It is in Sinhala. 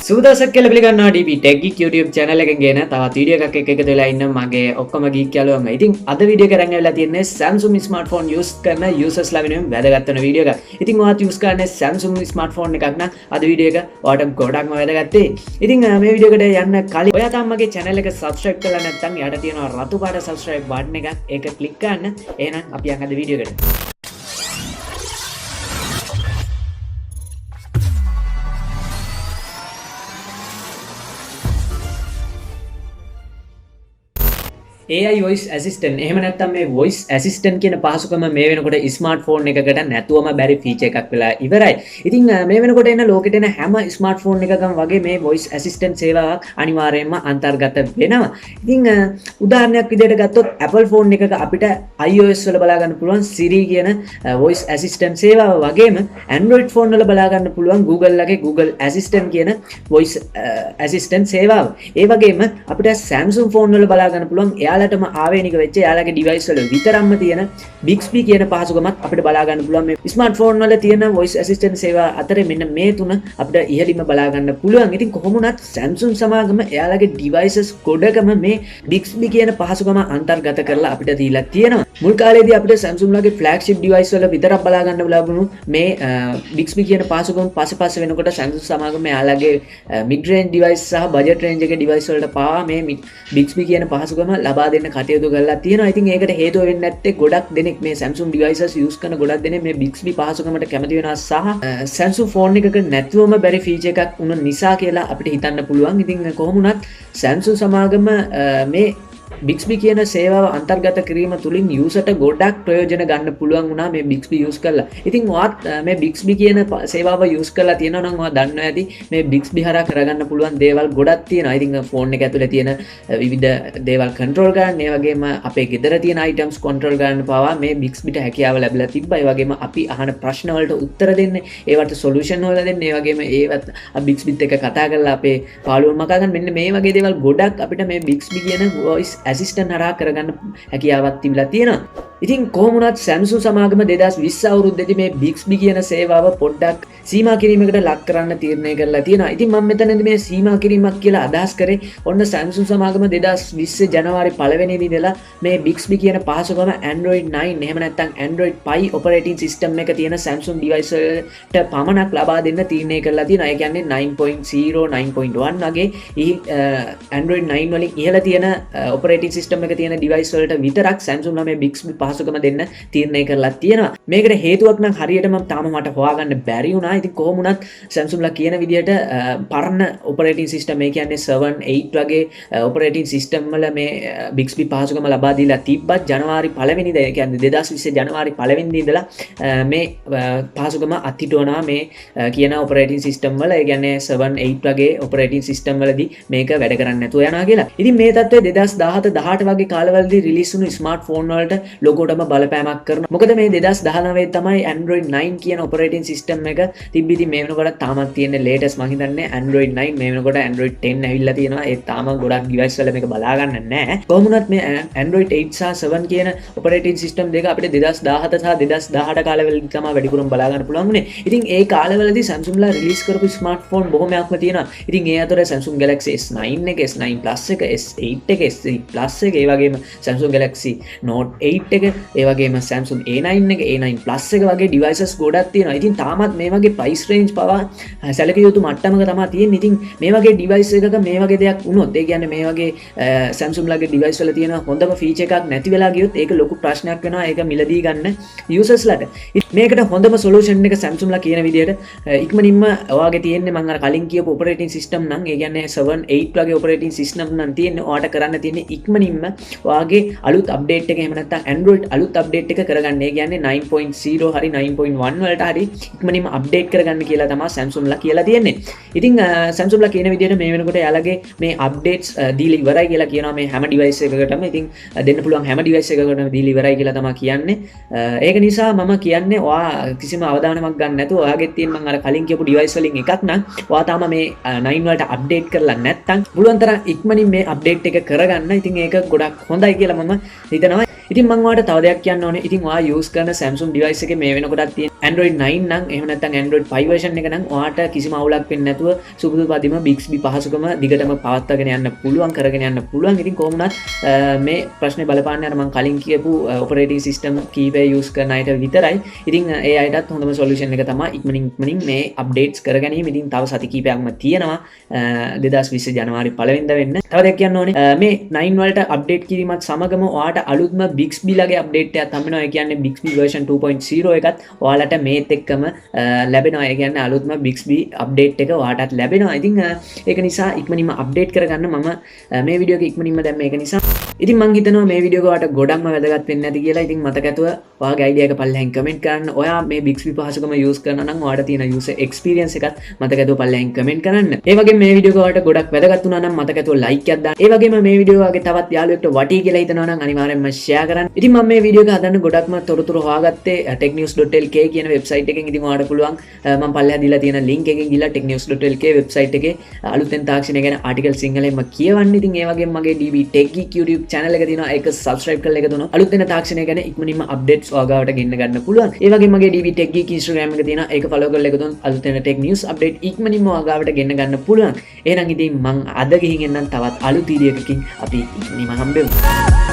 සුබදවසක් කියලා පිළිගන්නවා DB Tech Geek YouTube channel එකෙන් ගෙන තවත් වීඩියෝ එකක් එකතු වෙලා ඉන්න මගේ ඔක්කොම geek යාළුවන්ම. ඉතින් අද වීඩියෝ එක අරන් ඇවිල්ලා තියෙන්නේ Samsung smartphone use කරන users ලා වෙනුවෙන් වැදගත් වෙන වීඩියෝ එකක්. ඉතින් ඔයාත් use කරන්නේ Samsung smartphone එකක් නම් අද වීඩියෝ එක ඔයාලට ගොඩක්ම වැදගත්යි. ඉතින් මේ වීඩියෝ එකට යන්න කලින් ඔයා තාම මගේ channel එක subscribe කරලා නැත්නම් යට තියෙනවා රතු පාට subscribe button එකක්. ඒක click කරන්න. එහෙනම් අපි යන්න අද වීඩියෝ එකට. AI voice assistant එහෙම නැත්නම් මේ voice assistant කියන පහසුකම මේ වෙනකොට smartphone එකකට නැතුවම බැරි feature එකක් වෙලා ඉවරයි. ඉතින් මේ වෙනකොට එන ලෝකෙට එන හැම smartphone එකකම වගේ මේ voice assistant සේවාවක් අනිවාර්යයෙන්ම අන්තර්ගත වෙනවා. ඉතින් උදාහරණයක් විදිහට ගත්තොත් Apple phone එකක අපිට iOS වල බලා ගන්න පුළුවන් Siri කියන voice assistant සේවාව වගේම Android phone වල බලා ගන්න පුළුවන් Google ලගේ Google Assistant කියන voice assistant සේවාව. ඒ වගේම අපිට Samsung phone වල බලා ගන්න පුළුවන් යාලටම ආවේනික වෙච්ච යාලගේ device වල විතරක්ම තියෙන Bixby කියන පහසුකමත් අපිට බලා ගන්න පුළුවන් මේ smartphone වල තියෙන voice assistant සේවා අතරේ මෙන්න මේ තුන අපිට ඉහළින්ම බලා ගන්න පුළුවන්. ඉතින් කොහොම වුණත් Samsung සමාගම යාලගේ devices ගොඩකම මේ Bixby කියන පහසුකම අන්තර්ගත කරලා අපිට දීලා තියෙනවා. මුල් කාලේදී අපිට Samsung ලගේ flagship device වල විතරක් බලා ගන්න ලැබුණු මේ Bixby කියන පහසුකම පස්සේ වෙනකොට Samsung සමාගම යාලගේ mid range device සහ budget range එකේ device වලට පාවා මේ Bixby කියන පහසුකම ලබා දෙන්න කටයුතු කරලා තියෙනවා. ඉතින් ඒකට හේතුව වෙන්නේ නැත්තේ ගොඩක් දෙනෙක් මේ Samsung devices use කරන ගොඩක් දෙනෙක් මේ Bixby පහසුකමට කැමති වෙනවා සහ Samsung phone එකක නැතුවම බැරි feature එකක් උන නිසා කියලා අපිට හිතන්න පුළුවන්. ඉතින් කොහොම වුණත් Samsung සමාගම මේ Bixby කියන සේවාව අන්තර්ගත කිරීම තුලින් යූසර්ට ගොඩක් ප්‍රයෝජන ගන්න පුළුවන් වුණා මේ Bixby use කරලා. ඉතින් ඔයාත් මේ Bixby කියන සේවාව use කරලා තියෙනවා නම් ඔයා දන්නවා ඇති මේ Bixby හරහා කරගන්න පුළුවන් දේවල් ගොඩක් තියෙනවා. ඉතින් ෆෝන් එක ඇතුලේ තියෙන විවිධ දේවල් control කරන්න, ඒ වගේම අපේ ගෙදර තියෙන items control කරන්න පවා මේ Bixbyට හැකියාව ලැබිලා තිබ්බා. ඒ වගේම අපි අහන ප්‍රශ්න වලට උත්තර දෙන්න, ඒවට solution හොයලා දෙන්න, ඒ වගේම ඒවත් Bixbyත් එක්ක කතා කරලා අපේ පාළුවම මකා ගන්න, මෙන්න මේ වගේ දේවල් ගොඩක් අපිට මේ Bixby කියන voice assistant හරහා කරගන්න හැකියාවක් තිබිලා තියෙනවා. ඉතින් කොහොම වුණත් Samsung සමාගම 2020 අවුරුද්දේදී මේ Bixby කියන සේවාව පොඩ්ඩක් සීමා කිරීමකට ලක් කරන්න තීරණය කරලා තියෙනවා. ඉතින් මම මෙතනදී මේ සීමා කිරීමක් කියලා අදහස් කරේ ඔන්න Samsung සමාගම 2020 ජනවාරි 1 වෙනිදා ඉඳලා මේ Bixby කියන පහසුකම Android 9 එහෙම නැත්නම් Android Pie operating system එක තියෙන Samsung device වලට පමණක් ලබා දෙන්න තීරණය කරලා තියෙනවා. ඒ කියන්නේ 9.0 9.1 වගේ Android 9 වලින් ඉහළ තියෙන operating system එක තියෙන device වලට විතරක් Samsung මේ Bixby පහසුකම දෙන්න තීරණය කරලා තියෙනවා. මේකට හේතුවක් නම් හරියටම තාම මට හොයාගන්න බැරි වුණා. ඉතින් කොහොම වුණත් Samsung ලා කියන විදිහට පරණ operating system ඒ කියන්නේ 7 8 වගේ operating system වල මේ Bixby පහසුකම ලබා දීලා තිබ්බත් ජනවාරි 1 වෙනිදා ඒ කියන්නේ 2020 ජනවාරි 1 වෙනිදා ඉඳලා මේ පහසුකම අත්හිටවනවා මේ කියන operating system වල. ඒ කියන්නේ 7 8 වගේ operating system වලදී මේක වැඩ කරන්නේ නැතුව යනවා කියලා. ඉතින් මේ තත්ත්වය 2017 18 වගේ කාලවලදී රිලීස් වුණු smartphone වලට ලොකෝටම බලපෑමක් කරනවා. මොකද මේ 2019 තමයි Android 9 කියන operating system එක තිබ්බිදී මේ වෙනකොට තාමත් තියෙන latest මම හිතන්නේ Android 9 මේ වෙනකොට Android 10 ඇවිල්ලා තියෙනවා. ඒ තාම ගොඩක් device වල මේක බලා ගන්න නැහැ. කොහොම වුණත් මේ Android 8 සහ 7 කියන operating system දෙක අපිට 2017 සහ 2018 කාලවලදී තමයි වැඩිපුරම බලා ගන්න පුළුවන් වුණේ. ඉතින් ඒ කාලවලදී Samsung ලා රිලීස් කරපු smartphone බොහොමයක්ම තියෙනවා. ඉතින් ඒ අතර Samsung Galaxy S9 එක, S9 Plus එක, S8 එක, S8 Plus එක, ඒ වගේම Samsung Galaxy Note 8 එක, ඒ වගේම Samsung A9 එක, A9 Plus එක වගේ devices ගොඩක් තියෙනවා. ඉතින් තාමත් මේ වගේ price range පවා සැලකිය යුතු මට්ටමක තමයි තියෙන්නේ. ඉතින් මේ වගේ device එකක මේ වගේ දෙයක් වුණොත්, ඒ කියන්නේ මේ වගේ Samsung ලගේ device වල තියෙන හොඳම feature එකක් නැති වෙලා ගියොත් ඒක ලොකු ප්‍රශ්නයක් වෙනවා. ඒක මිලදී ගන්න users ලට. මේකට හොඳම solution එක Samsung ලා කියන විදිහට ඉක්මනින්ම ඔයාගේ තියෙන්නේ මම අර කලින් කියපු operating system නම්, ඒ කියන්නේ 7 8 වගේ operating system නම් තියෙන්නේ. ඔයාට කරන්න තියෙන්නේ ඉක්මනින්ම ඔයාගේ අලුත් update එක එහෙම නැත්නම් Android අලුත් update එක කරගන්න. ඒ කියන්නේ 9.0 හරි 9.1 වලට හරි ඉක්මනින්ම update කරගන්න කියලා තමයි Samsung ලා කියලා තියෙන්නේ. ඉතින් Samsung ලා කියන විදිහට මේ වෙනකොට යාලගේ මේ updates දීලා ඉවරයි කියලා කියනවා මේ හැම device එකකටම. ඉතින් දෙන්න පුළුවන් හැම device එකකටම දීලා ඉවරයි කියලා තමයි කියන්නේ. ඒක නිසා මම කියන්නේ ඔයා කිසිම අවධානමක් ගන්න නැතුව ඔයාගේ තියෙන මම අර කලින් කියපු device වලින් එකක් නම් ඔයා තාම මේ 9 වලට update කරලා නැත්නම් පුළුවන් තරම් ඉක්මනින් මේ update එක කරගන්න. ඉතින් ඒක ගොඩක් හොඳයි කියලා මම හිතනවා. ඉතින් මම ඔයාලට තව දෙයක් කියන්න ඕනේ. ඉතින් ඔයා use කරන Samsung device එකේ මේ වෙනකොටත් තියෙන Android 9 නම් එහෙම නැත්නම් Android 5 version එක නම් ඔයාට කිසිම අවුලක් වෙන්නේ නැතුව සුපුරුදු පදිම Bixby පහසුකම දිගටම පවත්වාගෙන යන්න පුළුවන් කරගෙන යන්න පුළුවන්. ඉතින් කොහොම වුණත් මේ ප්‍රශ්නේ බලපාන්නේ අර මම කලින් කියපු operating system කීපය use කරන අයට විතරයි. ඉතින් ඒ අයටත් හොඳම solution එක තමයි ඉක්මනින් මේ updates කර ගැනීම. ඉතින් තව සති කීපයක්ම තියෙනවා 2020 ජනවාරි 1 වෙනිදා වෙන්න. තව දෙයක් කියන්න ඕනේ මේ 9 වලට update කිරීමත් සමගම ඔයාට අලුත්ම Bixby ලගේ update එකක් හම්බ වෙනවා. ඒ කියන්නේ Bixby version 2.0 එකත් ඔයාලට මේත් එක්කම ලැබෙනවා. ඒ කියන්නේ අලුත්ම Bixby update එක ඔයාටත් ලැබෙනවා. ඉතින් ඒක නිසා ඉක්මනින්ම update කරගන්න මම මේ වීඩියෝ එක ඉක්මනින්ම දැන් මේක නිසා ඉතින් මම හිතනවා මේ වීඩියෝ එක ඔයාලට ගොඩක්ම වැදගත් වෙන්නේ නැති කියලා. ඉතින් මතක ඇතුව ඔයාගේ idea එක පල්ලෙහෙන් comment කරන්න. ඔයා මේ Bixby පහසුකම use කරනවා නම් ඔයාට තියෙන user experience එකත් මතක ඇතුව පල්ලෙහෙන් comment කරන්න. ඒ වගේම මේ වීඩියෝ එක ඔයාලට ගොඩක් වැදගත් වුණා නම් මතක ඇතුව like එකක් දාන්න. ඒ වගේම මේ වීඩියෝ වගේ තවත් යාළුවෙක්ට වටී කියලා හිතනවා නම් අනිවාර්යෙන්ම share කරන්න. ඉතින් මම මේ වීඩියෝ එක හදන්න ගොඩක්ම තොරතුරු හොයාගත්තේ TechNews.lk කියන වෙබ්සයිට් එකෙන්. ඉතින් ඔයාලට පුළුවන් මම පල්ලෙහා දීලා තියෙන link එකෙන් ගිහලා TechNews.lk වෙබ්සයිට් එකේ අලුතෙන් තාක්ෂණය ගැන ආටිකල් සිංහලෙන්ම කියවන්න. ඉතින් ඒ වගේම මගේ DB Tech Geek YouTube channel එක තියෙනවා. ඒක subscribe කරලා එක දුන්නොත් අලුත් වෙන තාක්ෂණය ගැන ඉක්මනින්ම updates ඔයාගාවට ගෙන්න ගන්න පුළුවන්. ඒ වගේම මගේ DB Tech Geek Instagram එක තියෙනවා. ඒක follow කරලා එක දුන්නොත් අලුත් වෙන tech news update ඉක්මනින්ම ඔයාගාවට ගෙන්න ගන්න පුළුවන්. එහෙනම් ඉතින් මං අද ගිහින් එන්නම් තවත් අලුත් වීඩියෝ එකකින් අපි ඉක්මනින්ම හම්බෙමු.